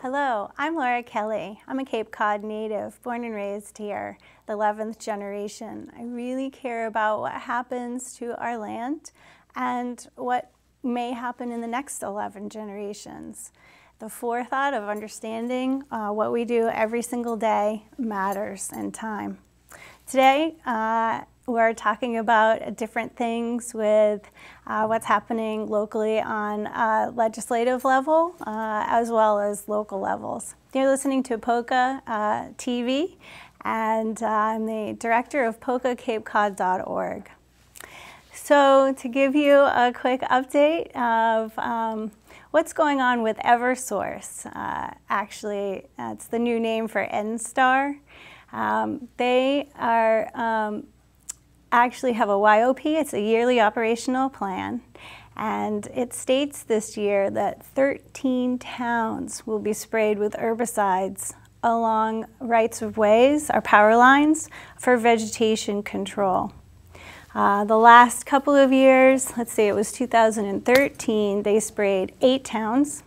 Hello, I'm Laura Kelley. I'm a Cape Cod native, born and raised here, the 11th generation. I really care about what happens to our land and what may happen in the next 11 generations. The forethought of understanding what we do every single day matters in time. Today, we're talking about different things with what's happening locally on legislative level as well as local levels. You're listening to POCCA TV, and I'm the director of POCCACapeCod.org. So to give you a quick update of what's going on with Eversource, actually it's the new name for NSTAR. They are actually have a YOP, it's a yearly operational plan, and it states this year that 13 towns will be sprayed with herbicides along rights of ways, our power lines, for vegetation control. The last couple of years, let's say it was 2013, they sprayed 8 towns.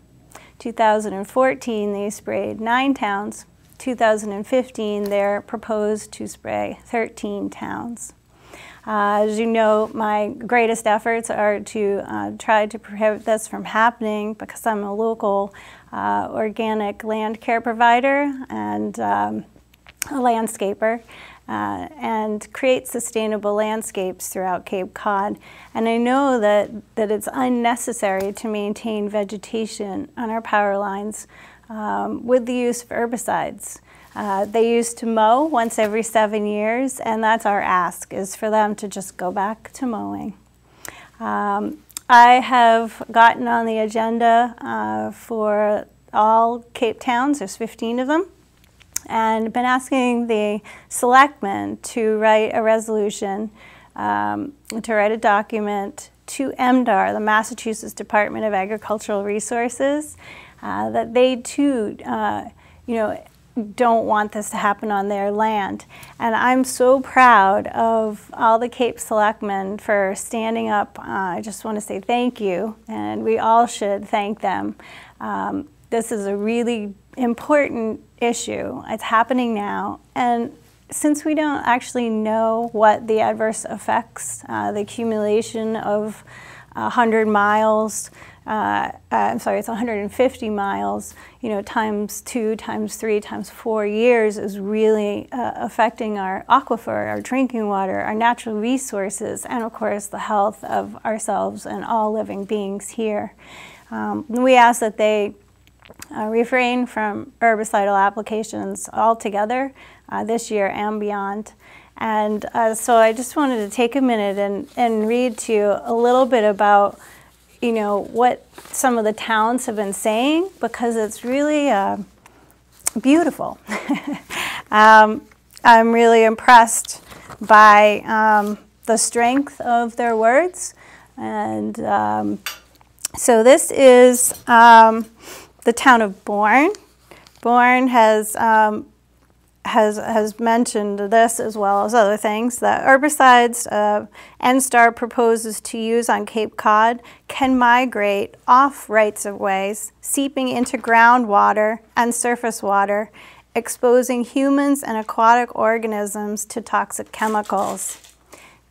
2014, they sprayed 9 towns. 2015, they're proposed to spray 13 towns. As you know, my greatest efforts are to try to prohibit this from happening because I'm a local organic land care provider and a landscaper and create sustainable landscapes throughout Cape Cod. And I know that it's unnecessary to maintain vegetation on our power lines with the use of herbicides. They used to mow once every 7 years, and that's our ask, is for them to just go back to mowing. I have gotten on the agenda for all Cape towns, there's 15 of them, and been asking the selectmen to write a resolution, to write a document to MDAR, the Massachusetts Department of Agricultural Resources, that they too, don't want this to happen on their land. And I'm so proud of all the Cape selectmen for standing up. I just want to say thank you, and we all should thank them. This is a really important issue. It's happening now, and since we don't actually know what the adverse effects, the accumulation of 100 miles, I'm sorry, it's 150 miles, times 2, times 3, times 4 years is really affecting our aquifer, our drinking water, our natural resources, and of course the health of ourselves and all living beings here. We ask that they refrain from herbicidal applications altogether this year and beyond. And so I just wanted to take a minute and read to you a little bit about what some of the towns have been saying, because it's really beautiful. I'm really impressed by the strength of their words. And so this is the town of Bourne. Bourne has mentioned this as well as other things, that herbicides NSTAR proposes to use on Cape Cod can migrate off rights of ways, seeping into groundwater and surface water, exposing humans and aquatic organisms to toxic chemicals.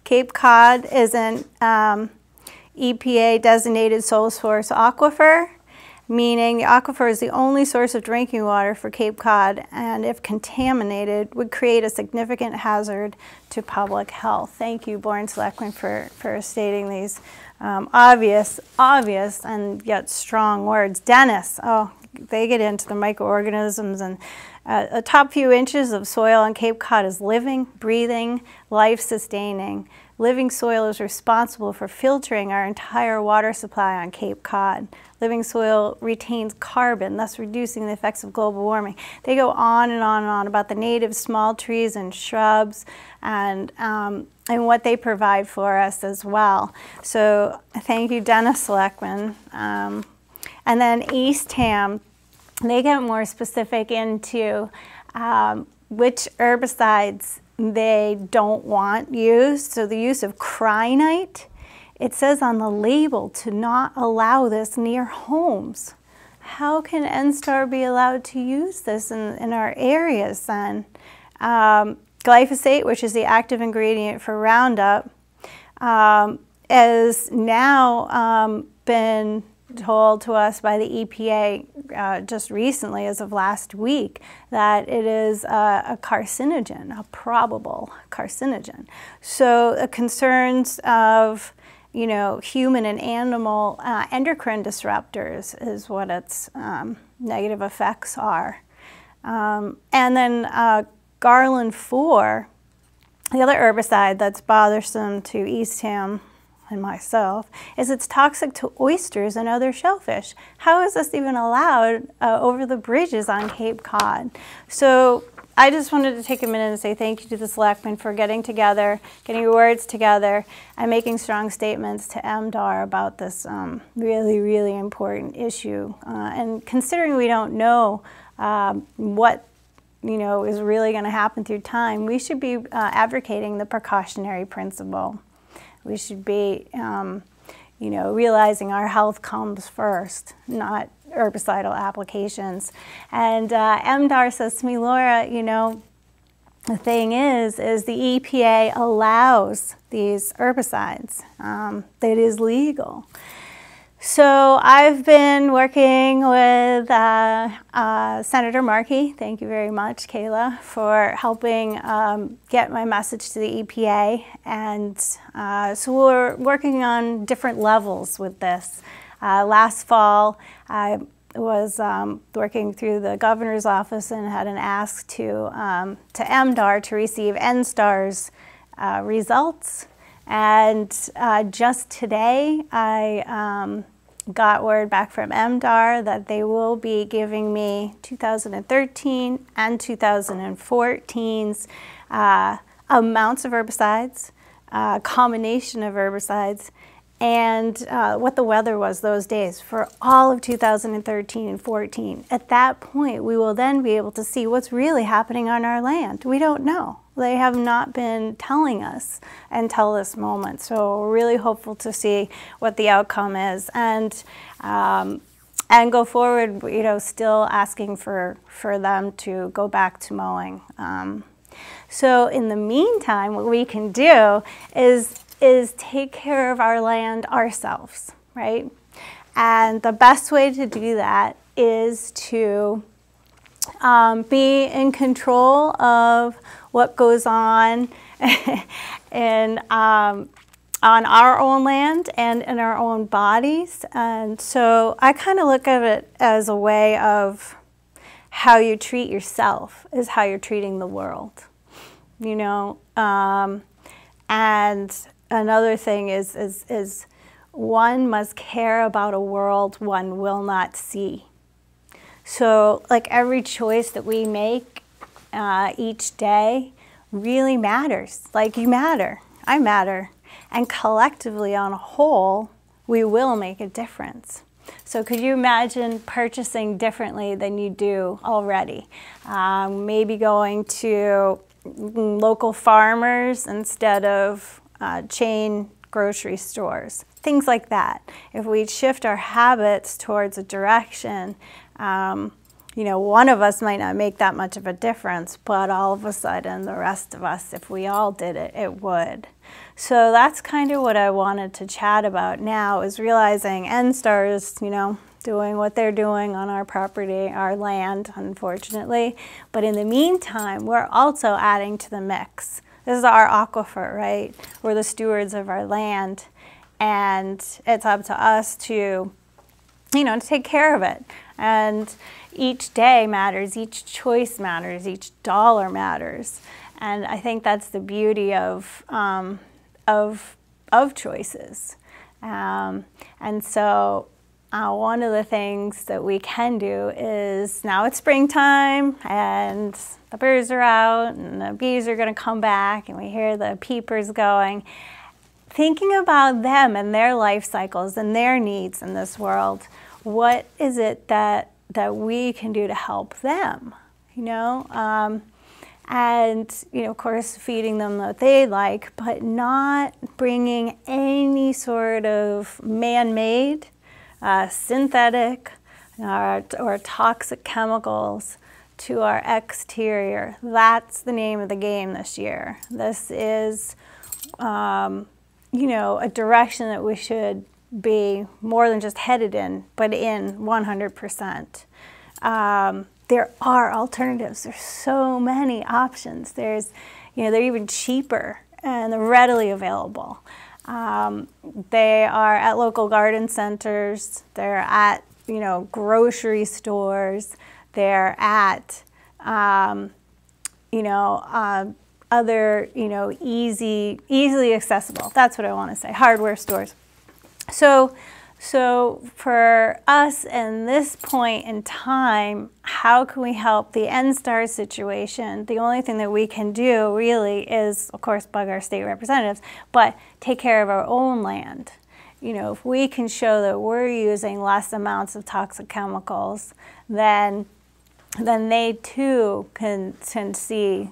Cape Cod is an EPA designated sole source aquifer, meaning the aquifer is the only source of drinking water for Cape Cod, and if contaminated, would create a significant hazard to public health. Thank you, Bourne Selectmen, for stating these obvious and yet strong words. Dennis, oh, they get into the microorganisms, and the top few inches of soil on Cape Cod is living, breathing, life-sustaining. Living soil is responsible for filtering our entire water supply on Cape Cod. Living soil retains carbon, thus reducing the effects of global warming. They go on and on and on about the native small trees and shrubs and what they provide for us as well. So thank you, Dennis Selectman. And then Eastham, they get more specific into which herbicides they don't want used. So the use of crinite, it says on the label to not allow this near homes. how can NSTAR be allowed to use this in our areas then? Glyphosate, which is the active ingredient for Roundup, has now been told to us by the EPA just recently, as of last week, that it is a carcinogen, a probable carcinogen. So the concerns of, you know, human and animal endocrine disruptors is what its negative effects are. And then Garland 4, the other herbicide that's bothersome to Eastham and myself, is it's toxic to oysters and other shellfish. How is this even allowed over the bridges on Cape Cod? So I just wanted to take a minute and say thank you to the selectmen for getting together, getting your words together, and making strong statements to MDAR about this really, really important issue. And considering we don't know what is really going to happen through time, we should be advocating the precautionary principle. We should be, realizing our health comes first, not herbicidal applications. And MDAR says to me, Laura, the thing is the EPA allows these herbicides. It is legal. So I've been working with Senator Markey, thank you very much, Kayla, for helping get my message to the EPA. And so we're working on different levels with this. Last fall, I was working through the governor's office and had an ask to MDAR to receive NSTAR's results. And just today, I got word back from MDAR that they will be giving me 2013 and 2014's amounts of herbicides, combination of herbicides, and what the weather was those days for all of 2013 and 14. At that point, we will then be able to see what's really happening on our land. We don't know. They have not been telling us until this moment. So we're really hopeful to see what the outcome is, and go forward, still asking for them to go back to mowing. So in the meantime, what we can do is take care of our land ourselves, right? And the best way to do that is to be in control of what goes on on our own land and in our own bodies. And so I kind of look at it as a way of how you treat yourself is how you're treating the world, and another thing is one must care about a world one will not see. So like every choice that we make each day really matters. Like you matter, I matter, and collectively on a whole, we will make a difference. So could you imagine purchasing differently than you do already? Maybe going to local farmers instead of chain grocery stores, things like that. If we shift our habits towards a direction, one of us might not make that much of a difference, but all of a sudden the rest of us, if we all did it, it would. So that's kind of what I wanted to chat about now, is realizing NSTAR is, doing what they're doing on our property, our land, unfortunately. But in the meantime, we're also adding to the mix. This is our aquifer, right? We're the stewards of our land, and it's up to us to, to take care of it. And each day matters, each choice matters, each dollar matters. And I think that's the beauty of choices. And so one of the things that we can do is, now it's springtime and the birds are out and the bees are going to come back and we hear the peepers going. Thinking about them and their life cycles and their needs in this world, what is it that we can do to help them, and, of course, feeding them what they like, but not bringing any sort of man-made, synthetic, or toxic chemicals to our exterior. That's the name of the game this year. This is, you know, a direction that we should be more than just headed in, but in 100%. There are alternatives. There's so many options. There's, you know, they're even cheaper and they're readily available. They are at local garden centers. They're at, you know, grocery stores. They're at, you know, other, you know, easily accessible. That's what I want to say. Hardware stores. So for us in this point in time, how can we help the NSTAR situation? The only thing that we can do really is, of course, bug our state representatives, but take care of our own land. You know, if we can show that we're using less amounts of toxic chemicals, then they too can see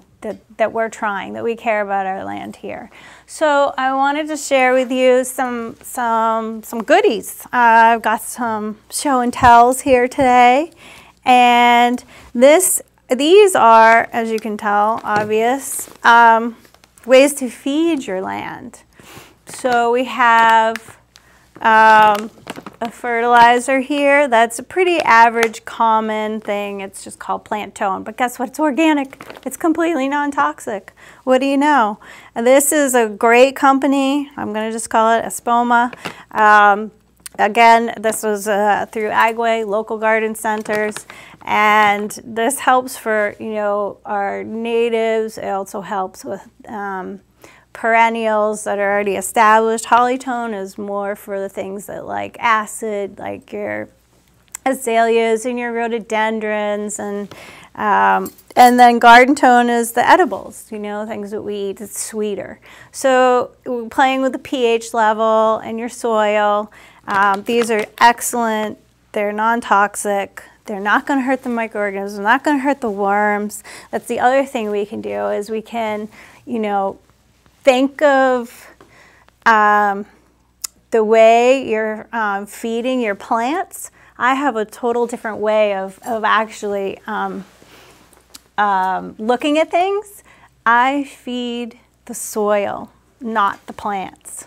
that we're trying, that we care about our land here. So I wanted to share with you some goodies. I've got some show and tells here today, and these are, as you can tell, obvious ways to feed your land. So we have a fertilizer here. That's a pretty average, common thing. It's just called plant tone. But guess what? It's organic. It's completely non-toxic. What do you know? And this is a great company. I'm going to just call it Espoma. Again, this was through Agway, local garden centers. And this helps for, you know, our natives. It also helps with perennials that are already established. Hollytone is more for the things that like acid, like your azaleas and your rhododendrons, and then garden tone is the edibles, you know, things that we eat. It's sweeter. So we're playing with the pH level and your soil. These are excellent. They're non-toxic. They're not going to hurt the microorganisms. They're not going to hurt the worms. That's the other thing we can do is we can, you know, think of the way you're feeding your plants. I have a total different way of actually looking at things. I feed the soil, not the plants.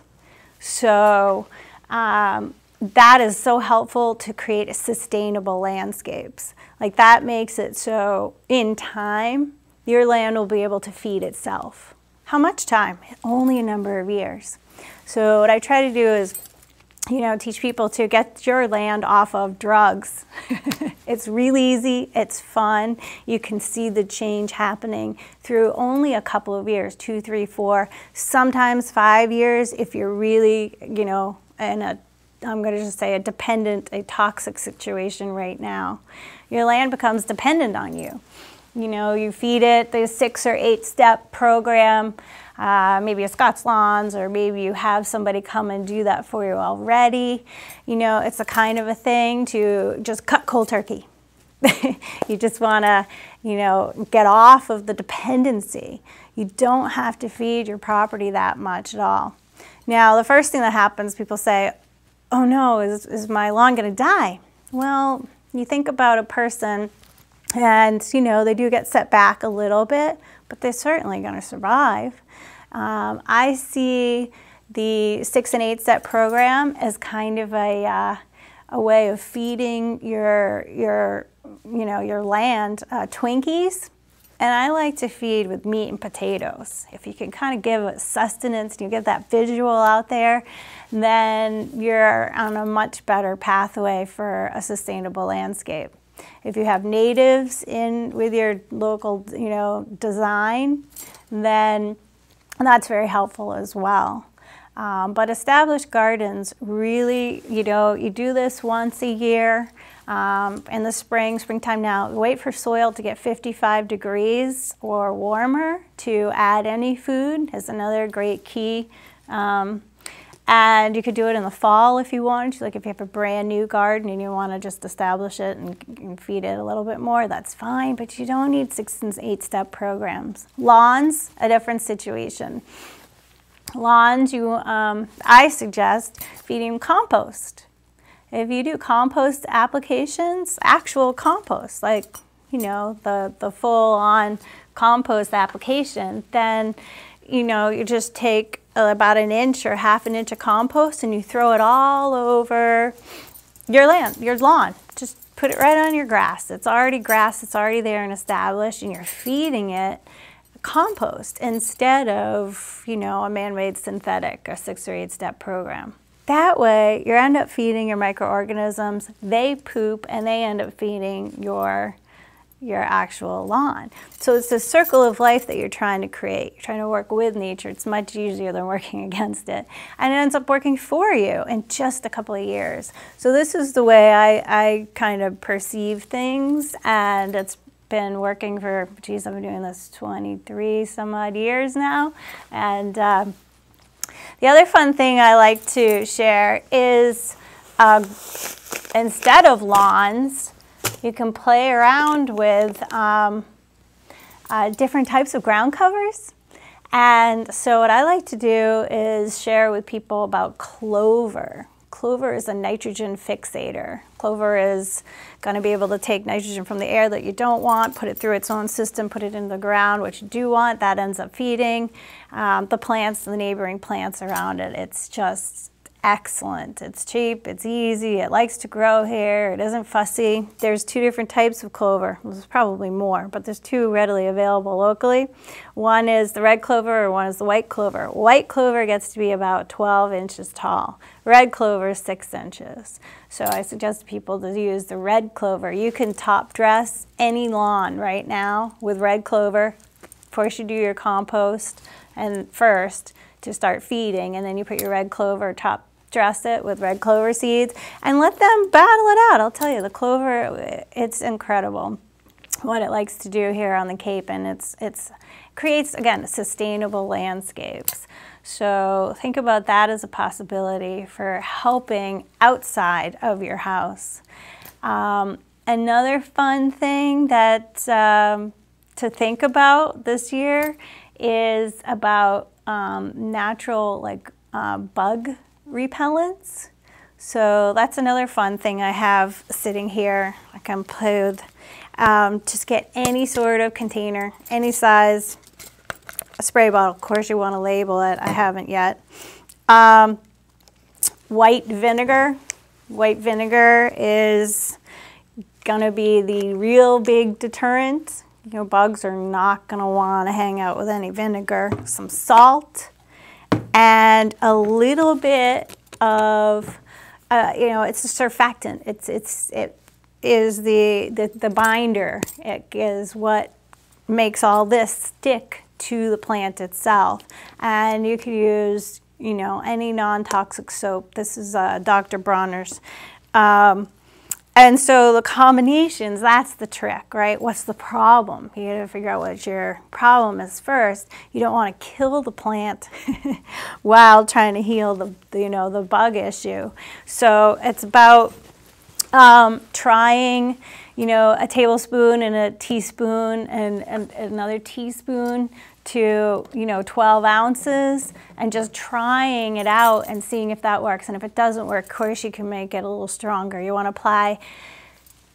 So that is so helpful to create sustainable landscapes. Like that makes it so in time, your land will be able to feed itself. How much time? Only a number of years. So what I try to do is, you know, teach people to get your land off of drugs. It's really easy. It's fun. You can see the change happening through only a couple of years, 2, 3, 4, sometimes 5 years if you're really, you know, in a, I'm going to just say a toxic situation right now. Your land becomes dependent on you. You know, you feed it the 6 or 8 step program, maybe a Scott's Lawns, or maybe you have somebody come and do that for you already. You know, it's a kind of a thing to just cut cold turkey. You just want to, you know, get off of the dependency. You don't have to feed your property that much at all. Now, the first thing that happens, people say, oh no, is my lawn going to die? Well, you think about a person, and, you know, they do get set back a little bit, but they're certainly going to survive. I see the 6 and 8 step program as kind of a way of feeding your land Twinkies. And I like to feed with meat and potatoes. If you can kind of give it sustenance and you get that visual out there, then you're on a much better pathway for a sustainable landscape. If you have natives in with your local, you know, design, then that's very helpful as well. But established gardens really, you know, you do this once a year. In the springtime now, wait for soil to get 55 degrees or warmer to add any food is another great key. And you could do it in the fall if you want to, like if you have a brand new garden and you want to just establish it and feed it a little bit more, that's fine, but you don't need 6 and 8 step programs. Lawns, a different situation. Lawns, I suggest feeding compost. If you do compost applications, actual compost, like, you know, the full-on compost application, then, you know, you just take about an inch or half an inch of compost and you throw it all over your land, your lawn. Just put it right on your grass. It's already grass, it's already there and established, and you're feeding it compost instead of, you know, a man-made synthetic, a 6 or 8 step program. That way, you end up feeding your microorganisms, they poop, and they end up feeding your actual lawn. So it's a circle of life that you're trying to create. You're trying to work with nature. It's much easier than working against it. And it ends up working for you in just a couple of years. So this is the way I kind of perceive things, and it's been working for, geez, I've been doing this 23 some odd years now. And the other fun thing I like to share is instead of lawns, you can play around with different types of ground covers. And so what I like to do is share with people about clover. Clover is a nitrogen fixator. Clover is going to be able to take nitrogen from the air that you don't want, put it through its own system, put it into the ground, what you do want, that ends up feeding the plants, the neighboring plants around it. It's just excellent. It's cheap, it's easy, it likes to grow here, it isn't fussy. There's 2 different types of clover. There's probably more, but there's 2 readily available locally. One is the red clover, or one is the white clover. White clover gets to be about 12 inches tall. Red clover is 6 inches. So I suggest people to use the red clover. You can top dress any lawn right now with red clover. First you do your compost and first to start feeding, and then you put your red clover, top dress it with red clover seeds, and let them battle it out. I'll tell you, the clover, it's incredible what it likes to do here on the Cape, and it creates, again, sustainable landscapes. So think about that as a possibility for helping outside of your house. Another fun thing that to think about this year is about natural, like bug repellents. So that's another fun thing I have sitting here. I can play with, just get any sort of container, any size, a spray bottle. Of course you want to label it. I haven't yet. White vinegar. White vinegar is going to be the real big deterrent. You know, bugs are not going to want to hang out with any vinegar. Some salt and a little bit of, you know, it's a surfactant. It is the binder. It is what makes all this stick to the plant itself. And you can use, you know, any non-toxic soap. This is Dr. Bronner's. And so the combinations, that's the trick, right? What's the problem? You gotta figure out what your problem is first. You don't want to kill the plant while trying to heal the, you know, the bug issue. So it's about trying, you know, a tablespoon and a teaspoon and another teaspoon to, you know, 12 ounces, and just trying it out and seeing if that works. And if it doesn't work, of course you can make it a little stronger. You want to apply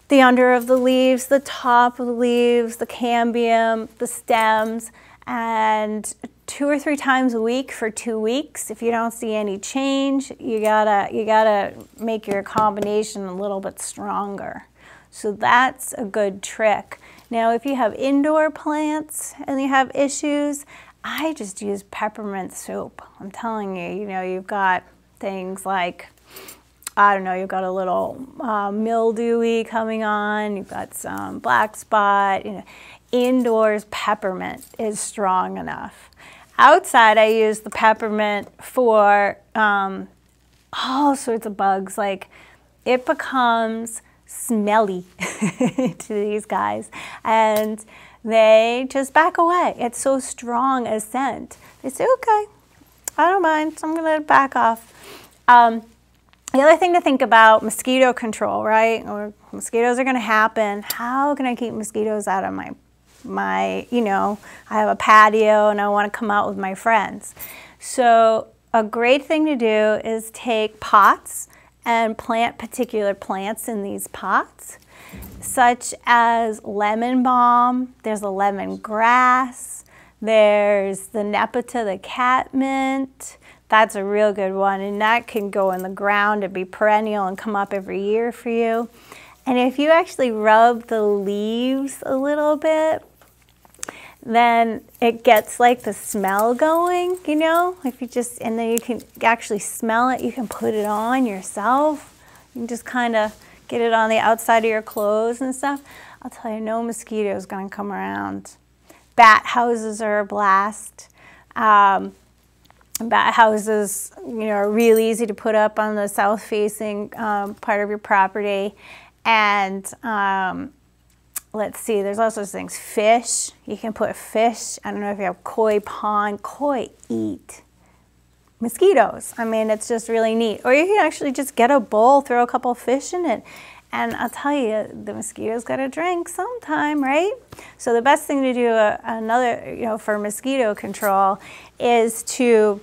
the under of the leaves, the top of the leaves, the cambium, the stems, and 2 or 3 times a week for 2 weeks. If you don't see any change, you gotta make your combination a little bit stronger. So that's a good trick. Now, if you have indoor plants and you have issues, I just use peppermint soap. I'm telling you, you know, you've got things like, I don't know, you've got a little mildewy coming on, you've got some black spot, you know. Indoors, peppermint is strong enough. Outside, I use the peppermint for all sorts of bugs. Like, it becomes smelly to these guys, and they just back away. It's so strong a scent. They say, okay, I don't mind, so I'm gonna back off. The other thing to think about, mosquito control, right? Or mosquitoes are gonna happen. How can I keep mosquitoes out of my, you know, I have a patio and I wanna come out with my friends. So a great thing to do is take pots and plant particular plants in these pots, such as lemon balm, there's a lemon grass, there's the nepeta, the catmint. That's a real good one, and that can go in the ground and be perennial and come up every year for you. And if you actually rub the leaves a little bit, then it gets like the smell going, you know, if you just, and then you can actually smell it. You can put it on yourself. You can just kind of get it on the outside of your clothes and stuff. I'll tell you, no mosquito is going to come around. Bat houses are a blast. Bat houses, you know, are really easy to put up on the south-facing part of your property. And let's see, there's also things, fish. You can put fish. I don't know if you have koi pond. Koi eat mosquitoes. I mean, it's just really neat. Or you can actually just get a bowl, throw a couple fish in it. And I'll tell you, the mosquitoes got to drink sometime, right? So the best thing to do, another, you know, for mosquito control is to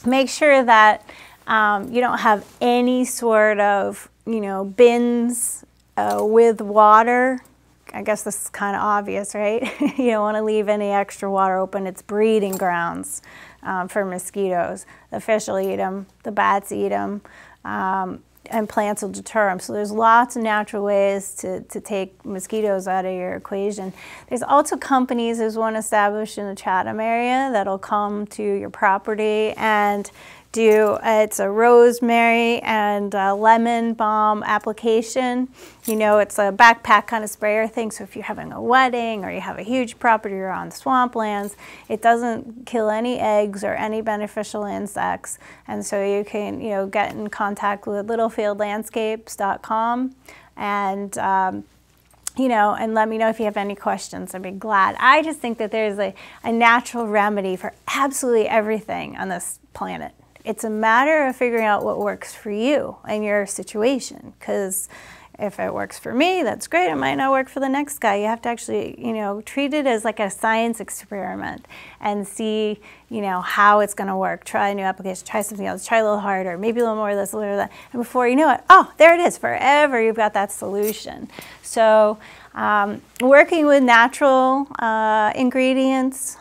make sure that you don't have any sort of, you know, bins with water. I guess this is kind of obvious, right? You don't want to leave any extra water open. It's breeding grounds for mosquitoes. The fish will eat them, the bats eat them, and plants will deter them. So there's lots of natural ways to take mosquitoes out of your equation. There's also companies, there's one established in the Chatham area that'll come to your property and do, it's a rosemary and lemon balm application. You know, it's a backpack kind of sprayer thing, so if you're having a wedding or you have a huge property or on swamplands, it doesn't kill any eggs or any beneficial insects. And so you can, you know, get in contact with littlefieldlandscapes.com and you know, and let me know if you have any questions. I'd be glad. I just think that there's a natural remedy for absolutely everything on this planet. It's a matter of figuring out what works for you and your situation, because if it works for me, that's great. It might not work for the next guy. You have to actually, you know, treat it as like a science experiment and see, you know, how it's going to work. Try a new application, try something else, try a little harder, maybe a little more of this, a little of that. And before you know it, oh, there it is. Forever you've got that solution. So working with natural ingredients,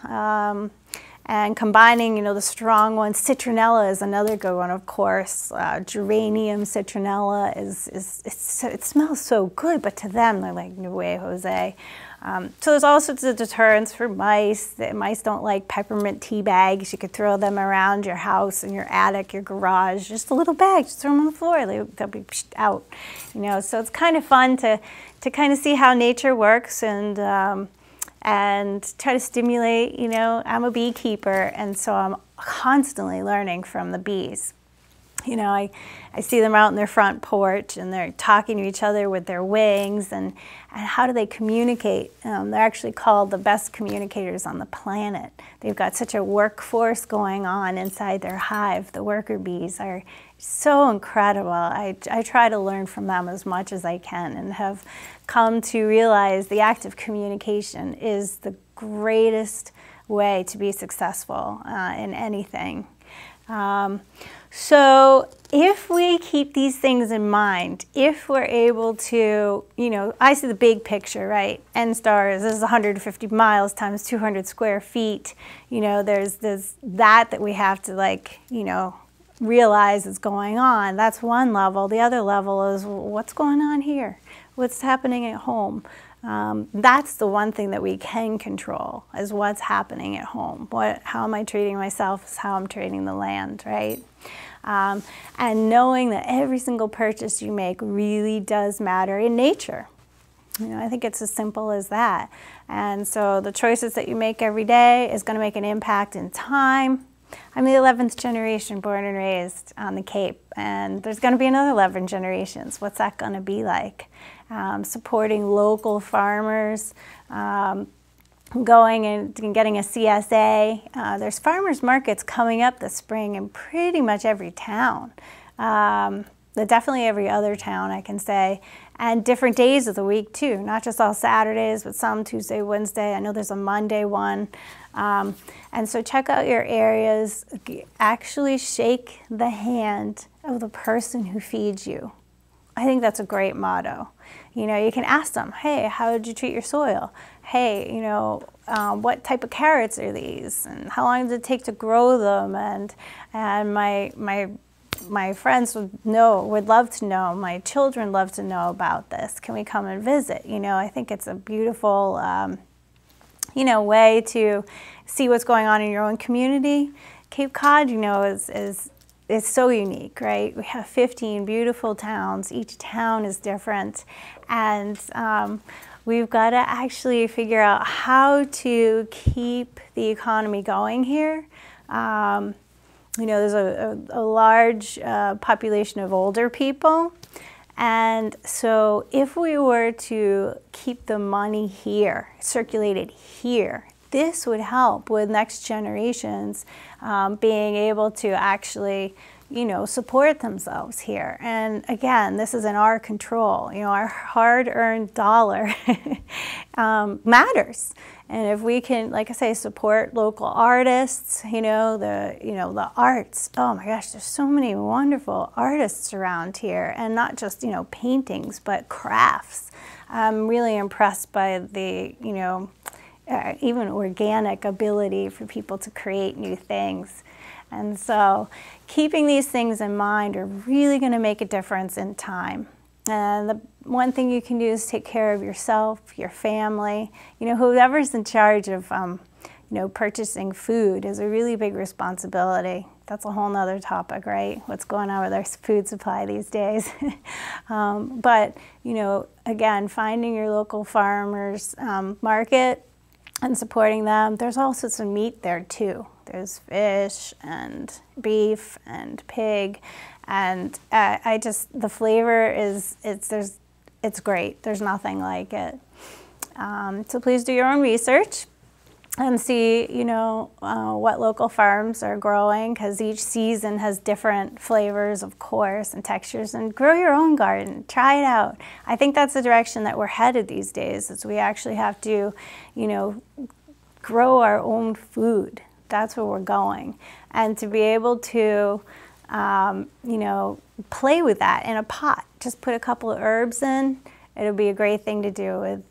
and combining, you know, the strong ones. Citronella is another good one, of course. Geranium citronella it smells so good, but to them, they're like, no way, Jose. So there's all sorts of deterrents for mice. Mice don't like peppermint tea bags. You could throw them around your house and your attic, your garage, just a little bag, just throw them on the floor. They'll be out, you know. So it's kind of fun to kind of see how nature works and try to stimulate, you know. I'm a beekeeper, and so I'm constantly learning from the bees. You know, I see them out on their front porch, and they're talking to each other with their wings, and how do they communicate? They're actually called the best communicators on the planet. They've got such a workforce going on inside their hive. The worker bees are so incredible. I try to learn from them as much as I can, and have come to realize the act of communication is the greatest way to be successful in anything. So if we keep these things in mind, if we're able to, you know, I see the big picture, right? N-star is, this is 150 miles times 200 square feet. You know, there's that we have to, like, you know, realize is going on. That's one level. The other level is, what's going on here? What's happening at home? That's the one thing that we can control, is what's happening at home. How am I treating myself is how I'm treating the land, right? And knowing that every single purchase you make really does matter in nature. You know, I think it's as simple as that. And so the choices that you make every day is going to make an impact in time. I'm the 11th generation born and raised on the Cape, and there's going to be another 11 generations. What's that going to be like? Supporting local farmers, going and getting a CSA. There's farmers markets coming up this spring in pretty much every town. Definitely every other town, I can say. And different days of the week too, not just all Saturdays, but some Tuesday, Wednesday. I know there's a Monday one. And so check out your areas. Actually shake the hand of the person who feeds you. I think that's a great motto. You know, you can ask them, hey, how did you treat your soil? Hey, you know, what type of carrots are these? And how long did it take to grow them? And my friends would love to know, my children love to know about this. Can we come and visit? You know, I think it's a beautiful, you know, way to see what's going on in your own community. Cape Cod, you know, is so unique, right? We have 15 beautiful towns. Each town is different. And we've got to actually figure out how to keep the economy going here. You know, there's a large population of older people. And so if we were to keep the money here, circulated here, this would help with next generations being able to actually, you know, support themselves here. And again, this is in our control. You know, our hard-earned dollar matters. And if we can, like I say, support local artists, you know, the arts. Oh my gosh, there's so many wonderful artists around here, and not just, you know, paintings, but crafts. I'm really impressed by the, you know, even organic ability for people to create new things. And so keeping these things in mind are really going to make a difference in time. And the one thing you can do is take care of yourself, your family. You know, whoever's in charge of, you know, purchasing food is a really big responsibility. That's a whole nother topic, right? What's going on with our food supply these days. But, you know, again, finding your local farmers market and supporting them. There's also some meat there too. There's fish and beef and pig, and the flavor is, it's great. There's nothing like it. So please do your own research and see, you know, what local farms are growing, because each season has different flavors, of course, and textures. And grow your own garden. Try it out. I think that's the direction that we're headed these days, is we actually have to, you know, grow our own food. That's where we're going. And to be able to, you know, play with that in a pot. Just put a couple of herbs in. It'll be a great thing to do with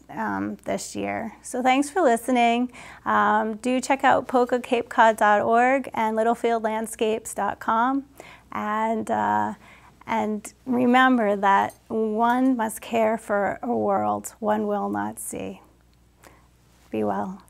this year. So thanks for listening. Do check out POCCACapeCod.org and littlefieldlandscapes.com. And remember that one must care for a world one will not see. Be well.